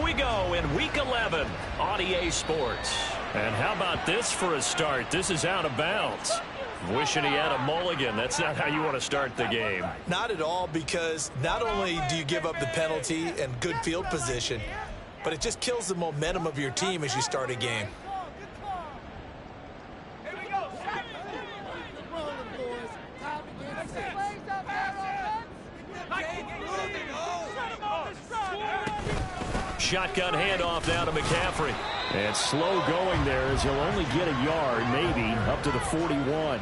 we go in Week 11 on EA Sports. And how about this for a start? This is out of bounds. Wishing he had a mulligan. That's not how you want to start the game. Not at all, because not only do you give up the penalty and good field position, but it just kills the momentum of your team as you start a game. Shotgun handoff now to McCaffrey. And slow going there as he'll only get a yard, maybe, up to the 41.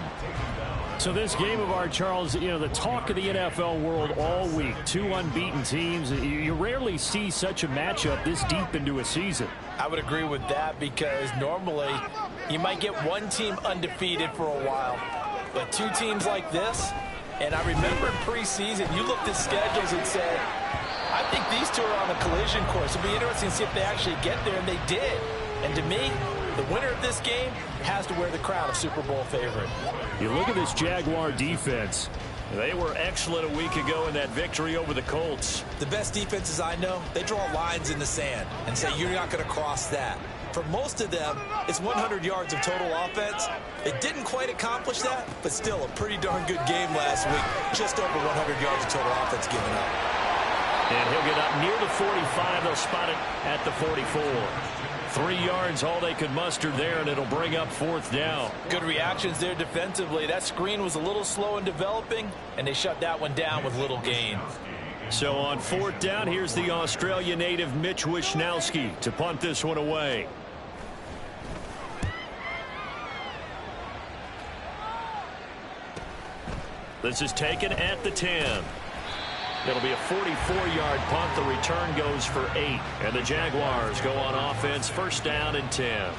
So this game of ours, Charles, you know, the talk of the NFL world all week. Two unbeaten teams. You rarely see such a matchup this deep into a season. I would agree with that, because normally you might get one team undefeated for a while. But two teams like this, and I remember in preseason, you looked at schedules and said, I think these two are on a collision course. It'll be interesting to see if they actually get there, and they did. And to me, the winner of this game has to wear the crown of Super Bowl favorite. You look at this Jaguar defense. They were excellent a week ago in that victory over the Colts. The best defenses I know, they draw lines in the sand and say you're not going to cross that. For most of them, it's 100 yards of total offense. They didn't quite accomplish that, but still a pretty darn good game last week. Just over 100 yards of total offense given up. And he'll get up near the 45. They'll spot it at the 44. 3 yards, all they could muster there, and it'll bring up fourth down. Good reactions there defensively. That screen was a little slow in developing, and they shut that one down with little gain. So on fourth down, here's the Australia native Mitch Wishnowsky to punt this one away. This is taken at the 10. It'll be a 44-yard punt. The return goes for 8. And the Jaguars go on offense, first down and 10.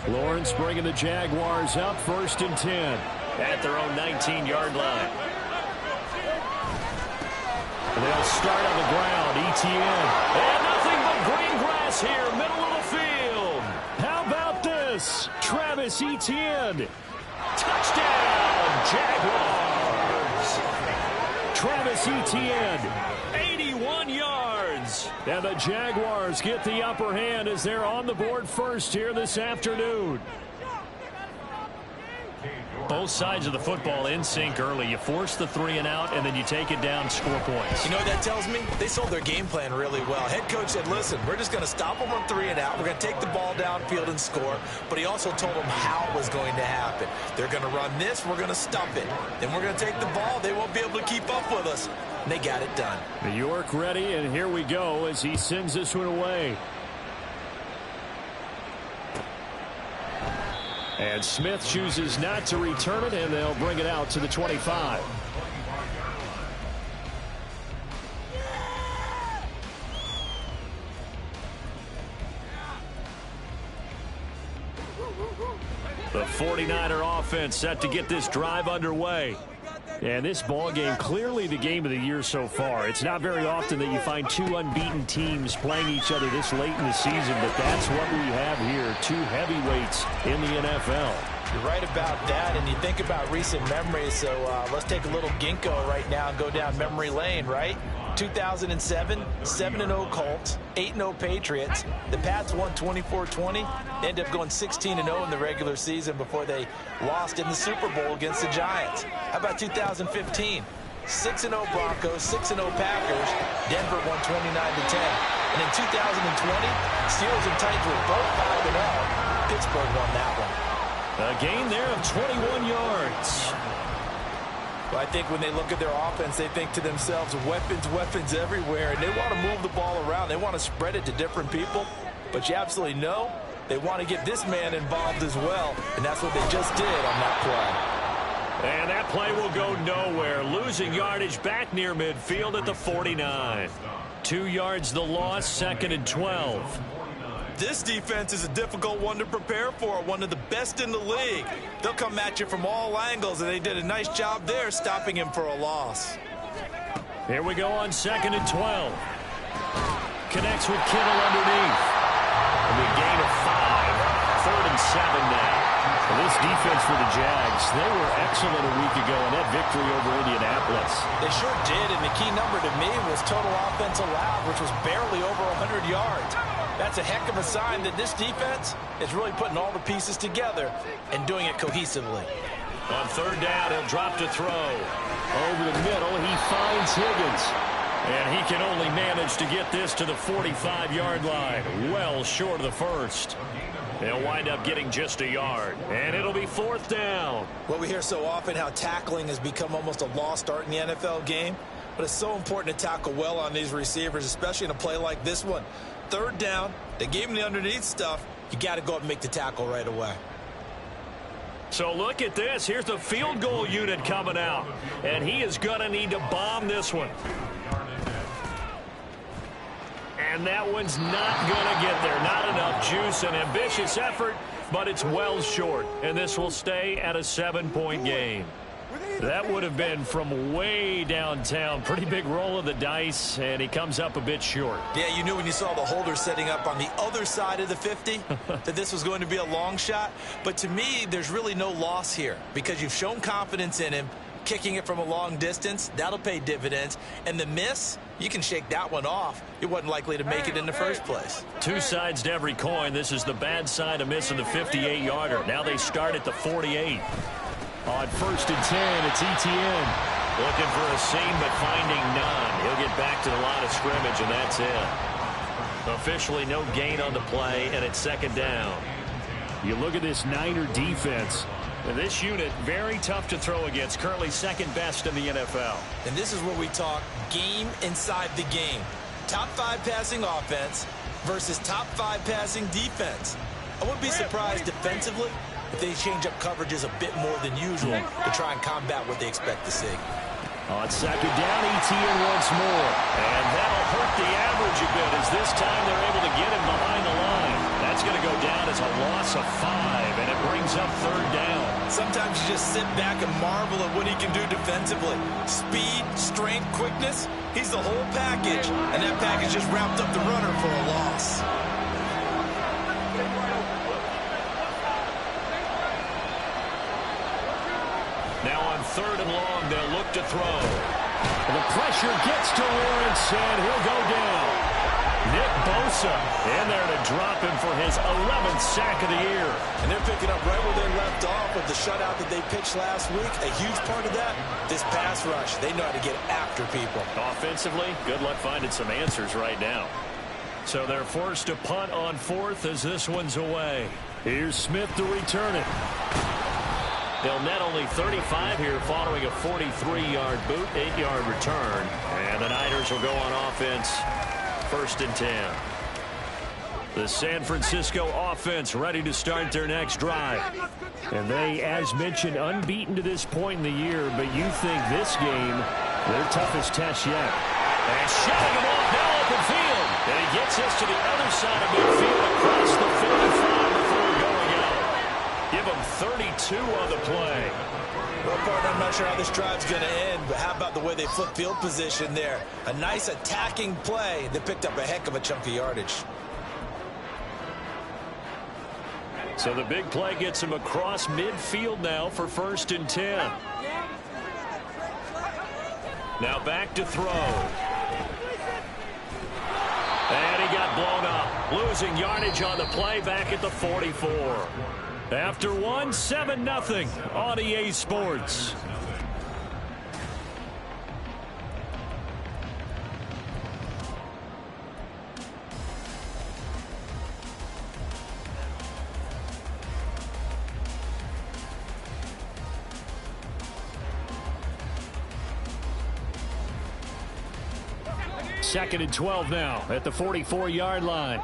Lawrence bringing the Jaguars up, first and 10. At their own 19-yard line. And they'll start on the ground. ETN. And nothing but green grass here, middle of the field. How about this? Travis Etienne. Touchdown, Jaguars. Travis Etienne, 81 yards. And the Jaguars get the upper hand as they're on the board first here this afternoon. Both sides of the football in sync early. You force the 3 and out, and then you take it down, score points. You know what that tells me? They sold their game plan really well. Head coach said, listen, we're just going to stop them on 3 and out. We're going to take the ball downfield and score. But he also told them how it was going to happen. They're going to run this. We're going to stop it. Then we're going to take the ball. They won't be able to keep up with us. And they got it done. New York ready, and here we go as he sends this one away. And Smith chooses not to return it, and they'll bring it out to the 25. The 49er offense set to get this drive underway. And this ball game, clearly the game of the year so far. It's not very often that you find two unbeaten teams playing each other this late in the season, but that's what we have here, two heavyweights in the NFL. You're right about that, and you think about recent memories, so let's take a little ginkgo right now and go down memory lane, right? 2007, 7-0 Colts, 8-0 Patriots. The Pats won 24-20. They ended up going 16-0 in the regular season before they lost in the Super Bowl against the Giants. How about 2015? 6-0 Broncos, 6-0 Packers. Denver won 29-10. And in 2020, Steelers and Titans were both 5-0. Pittsburgh won that one. A gain there of 21 yards. Well, I think when they look at their offense, they think to themselves, weapons, weapons everywhere, and they want to move the ball around. They want to spread it to different people, but you absolutely know they want to get this man involved as well, and that's what they just did on that play. And that play will go nowhere, losing yardage back near midfield at the 49. 2 yards the loss, 2nd and 12. This defense is a difficult one to prepare for, one of the best in the league. They'll come at you from all angles, and they did a nice job there stopping him for a loss. Here we go on 2nd and 12. Connects with Kittle underneath. And a gain of 5. 3rd and 7 now. Well, this defense for the Jags, they were excellent a week ago in that victory over Indianapolis. They sure did, and the key number to me was total offense allowed, which was barely over 100 yards. That's a heck of a sign that this defense is really putting all the pieces together and doing it cohesively. On 3rd down, he'll drop to throw. Over the middle, he finds Higgins. And he can only manage to get this to the 45-yard line. Well short of the first. They'll wind up getting just a yard. And it'll be 4th down. Well, we hear so often how tackling has become almost a lost art in the NFL game. But it's so important to tackle well on these receivers, especially in a play like this one. 3rd down, they gave him the underneath stuff. You got to go up and make the tackle right away. So look at this. Here's the field goal unit coming out. And he is going to need to bomb this one. And that one's not going to get there. Not enough juice. An ambitious effort, but it's well short. And this will stay at a 7-point game. That would have been from way downtown. Pretty big roll of the dice, and he comes up a bit short. Yeah, you knew when you saw the holder setting up on the other side of the 50 that this was going to be a long shot. But to me, there's really no loss here because you've shown confidence in him. Kicking it from a long distance, that'll pay dividends. And the miss, you can shake that one off. It wasn't likely to make it in the first place. Two sides to every coin. This is the bad side of missing the 58-yarder. Now they start at the 48. On 1st and 10, it's Etienne. Looking for a seam, but finding none. He'll get back to the line of scrimmage, and that's it. Officially no gain on the play, and it's 2nd down. You look at this Niner defense. This unit, very tough to throw against. Currently 2nd best in the NFL. And this is where we talk game inside the game. Top 5 passing offense versus top 5 passing defense. I wouldn't be surprised defensively if they change up coverages a bit more than usual to try and combat what they expect to see. On 2nd down, Etienne once more. And that'll hurt the average a bit as this time they're able to get him behind the line. That's going to go down as a loss of 5, and it brings up 3rd down. Sometimes you just sit back and marvel at what he can do defensively. Speed, strength, quickness, he's the whole package. And that package just wrapped up the runner for a loss. Now on 3rd and long, they'll look to throw. And the pressure gets to Lawrence, and he'll go down. Nick Bosa in there to drop him for his 11th sack of the year. And they're picking up right where they left off with the shutout that they pitched last week. A huge part of that, this pass rush. They know how to get after people. Offensively, good luck finding some answers right now. So they're forced to punt on 4th as this one's away. Here's Smith to return it. They'll net only 35 here following a 43-yard boot, 8-yard return. And the Niners will go on offense. 1st and 10. The San Francisco offense ready to start their next drive. And they, as mentioned, unbeaten to this point in the year, but you think this game, their toughest test yet. And shutting him off now open field. And he gets us to the other side of midfield across the 45 before going out. Give him 32 on the play. Well, partner, I'm not sure how this drive's going to end, but how about the way they flip field position there? A nice attacking play that picked up a heck of a chunk of yardage. So the big play gets him across midfield now for 1st and 10. Now back to throw. And he got blown up. Losing yardage on the play back at the 44. After one, 7-0 on EA Sports. Second and 12 now at the 44-yard line.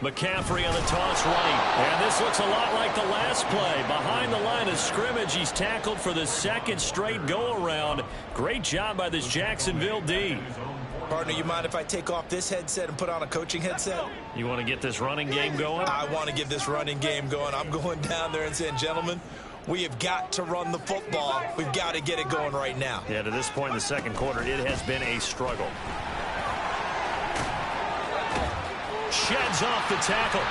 McCaffrey on the toss right. And this looks a lot like the last play. Behind the line of scrimmage, he's tackled for the 2nd straight go-around. Great job by this Jacksonville D. Partner, you mind if I take off this headset and put on a coaching headset? You want to get this running game going? I want to get this running game going. I'm going down there and saying, gentlemen, We have got to run the football. We've got to get it going right now. Yeah, to this point in the second quarter, it has been a struggle. Sheds off the tackle.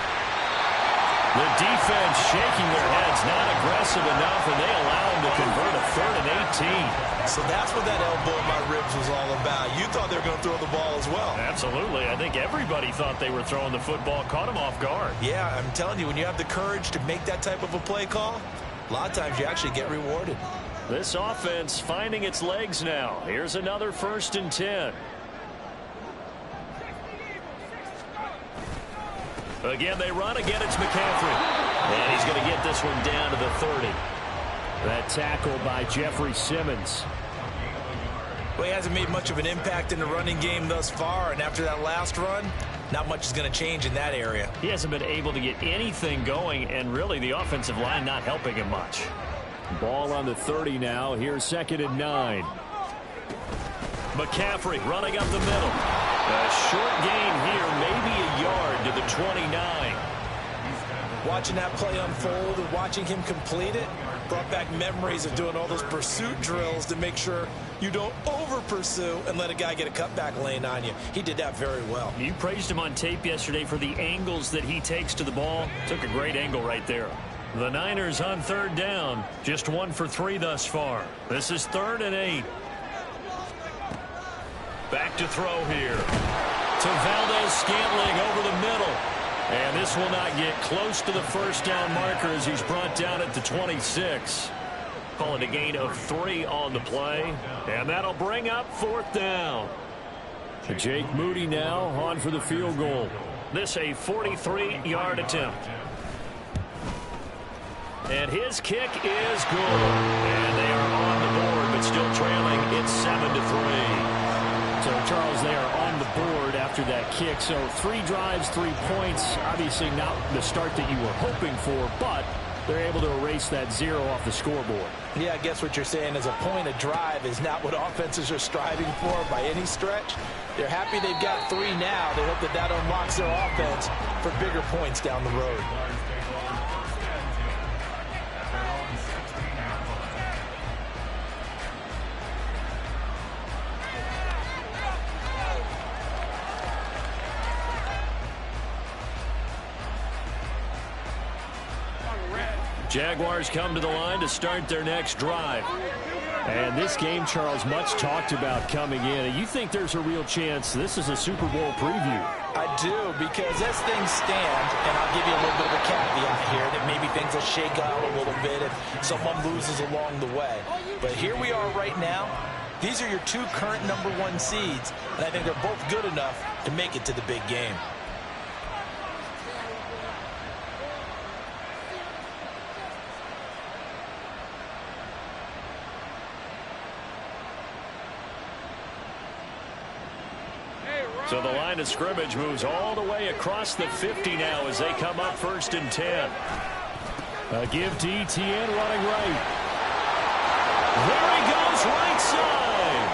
The defense shaking their heads, not aggressive enough, and they allow him to convert a 3rd and 18. So that's what that elbow in my ribs was all about. You thought they were going to throw the ball as well. Absolutely. I think everybody thought they were throwing the football, caught him off guard. Yeah, I'm telling you, when you have the courage to make that type of a play call, a lot of times you actually get rewarded. This offense finding its legs now. Here's another 1st and 10. Again, they run. Again, it's McCaffrey. And he's going to get this one down to the 30. That tackle by Jeffrey Simmons. Well, he hasn't made much of an impact in the running game thus far, and after that last run, not much is going to change in that area. He hasn't been able to get anything going, and really the offensive line not helping him much. Ball on the 30 now. Here's 2nd and 9. McCaffrey running up the middle. A short gain here, maybe a yard to the 29. Watching that play unfold and watching him complete it brought back memories of doing all those pursuit drills to make sure you don't over-pursue and let a guy get a cutback lane on you. He did that very well. You praised him on tape yesterday for the angles that he takes to the ball. Took a great angle right there. The Niners on 3rd down. Just 1 for 3 thus far. This is 3rd and 8. Back to throw here. To Valdez-Scantling over the middle. And this will not get close to the 1st down marker as he's brought down at the 26. Call it a gain of 3 on the play. And that'll bring up 4th down. Jake Moody now on for the field goal. This a 43-yard attempt. And his kick is good. And they are on the board, but still trailing. It's 7-3. So, Charles, they are on the board after that kick. So 3 drives, 3 points. Obviously not the start that you were hoping for, but they're able to erase that 0 off the scoreboard. Yeah, I guess what you're saying is a point of drive is not what offenses are striving for by any stretch. They're happy they've got 3 now. They hope that that unlocks their offense for bigger points down the road. Jaguars come to the line to start their next drive. And this game, Charles, much talked about coming in. And you think there's a real chance this is a Super Bowl preview? I do, because as things stand, and I'll give you a little bit of a caveat here, that maybe things will shake out a little bit if someone loses along the way. But here we are right now. These are your 2 current #1 seeds, and I think they're both good enough to make it to the big game. So the line of scrimmage moves all the way across the 50 now as they come up 1st and 10. A give to Etienne running right. There he goes, right side.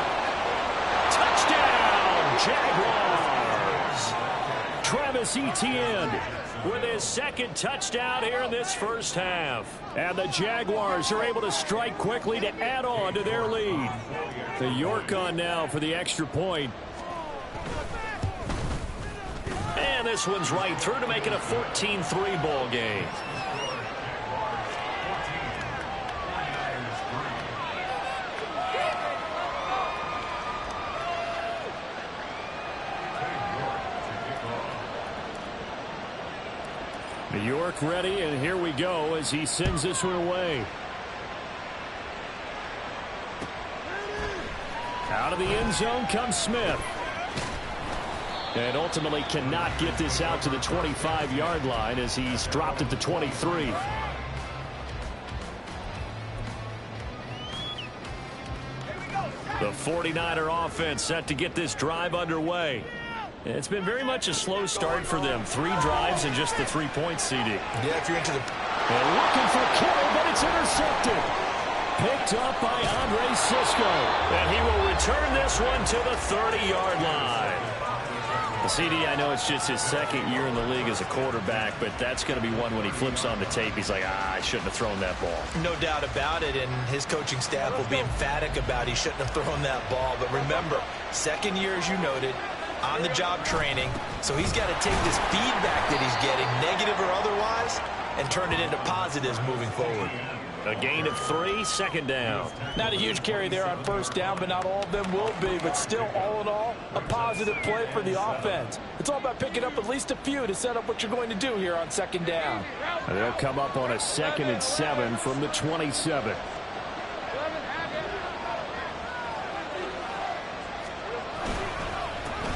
Touchdown, Jaguars. Travis Etienne with his 2nd touchdown here in this first half. And the Jaguars are able to strike quickly to add on to their lead. The York on now for the extra point. And this one's right through to make it a 14-3 ball game. New York ready, and here we go as he sends this one away. Out of the end zone comes Smith. And ultimately cannot get this out to the 25-yard line as he's dropped at the 23. The 49er offense set to get this drive underway. It's been very much a slow start for them. 3 drives and just the 3 points, CD. Yeah, if you're into the... And looking for Kittle, but it's intercepted. Picked up by Andre Cisco. And he will return this one to the 30-yard line. CD, I know it's just his second year in the league as a quarterback, but that's going to be one when he flips on the tape. He's like, I shouldn't have thrown that ball. No doubt about it, and his coaching staff will be emphatic about he shouldn't have thrown that ball. But remember, second year, as you noted, on-the-job training, so he's got to take this feedback that he's getting, negative or otherwise, and turn it into positives moving forward. A gain of 3, second down. Not a huge carry there on first down, but not all of them will be. But still, all in all, a positive play for the offense. It's all about picking up at least a few to set up what you're going to do here on second down. And they'll come up on a 2nd and 7 from the 27.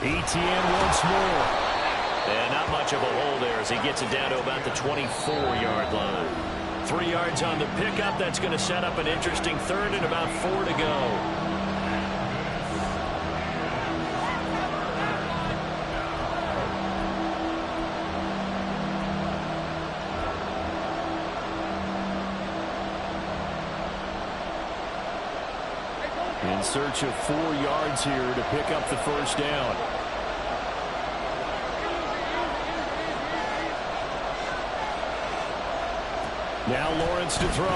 Etienne once more. And not much of a hole there as he gets it down to about the 24-yard line. 3 yards on the pickup. That's going to set up an interesting 3rd and about 4 to go. In search of 4 yards here to pick up the first down. Now Lawrence to throw.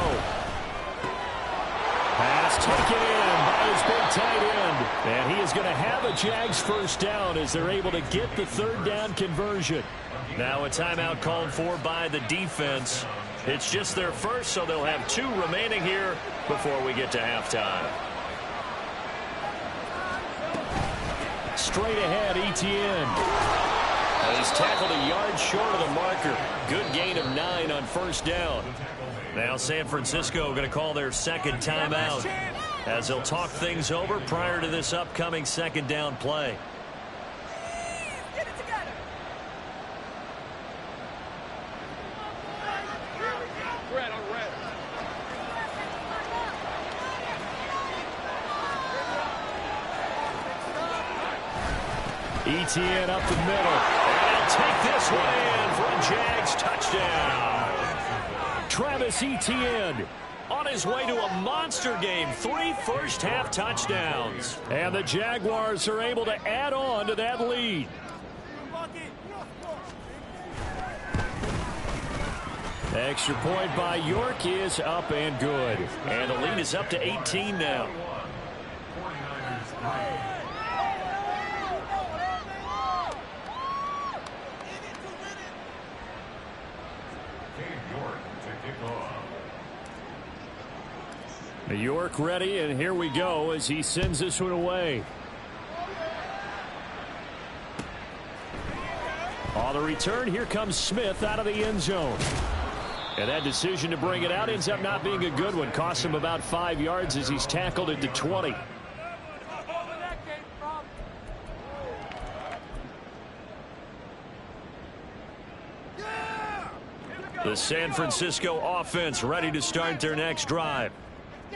Pass taken in by his big tight end. And he is going to have a Jags first down as they're able to get the 3rd down conversion. Now a timeout called for by the defense. It's just their first, so they'll have 2 remaining here before we get to halftime. Straight ahead, Etienne. He's tackled a yard short of the marker. Good gain of 9 on first down. Now San Francisco going to call their 2nd timeout as they'll talk things over prior to this upcoming 2nd down play. Etienne up the middle. And take this one in for a Jags touchdown. Travis Etienne on his way to a monster game. 3 first-half touchdowns. And the Jaguars are able to add on to that lead. Extra point by York is up and good. And the lead is up to 18 now. New York ready, and here we go as he sends this one away. On the return, here comes Smith out of the end zone. And that decision to bring it out ends up not being a good one. Costs him about 5 yards as he's tackled it to 20. The San Francisco offense ready to start their next drive.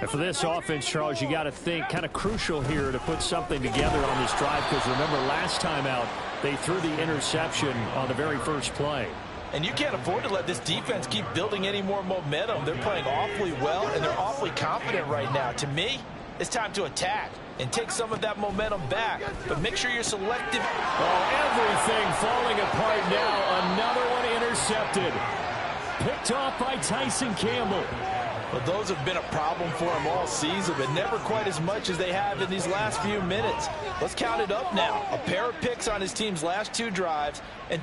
And for this offense, Charles, you got to think kind of crucial here to put something together on this drive, because remember last time out they threw the interception on the very first play. And you can't afford to let this defense keep building any more momentum. They're playing awfully well, and they're awfully confident right now. To me, it's time to attack and take some of that momentum back. But make sure you're selective. Oh, everything falling apart now. Another one intercepted. Picked off by Tyson Campbell. Well, those have been a problem for him all season, but never quite as much as they have in these last few minutes. Let's count it up now. A pair of picks on his team's last 2 drives, and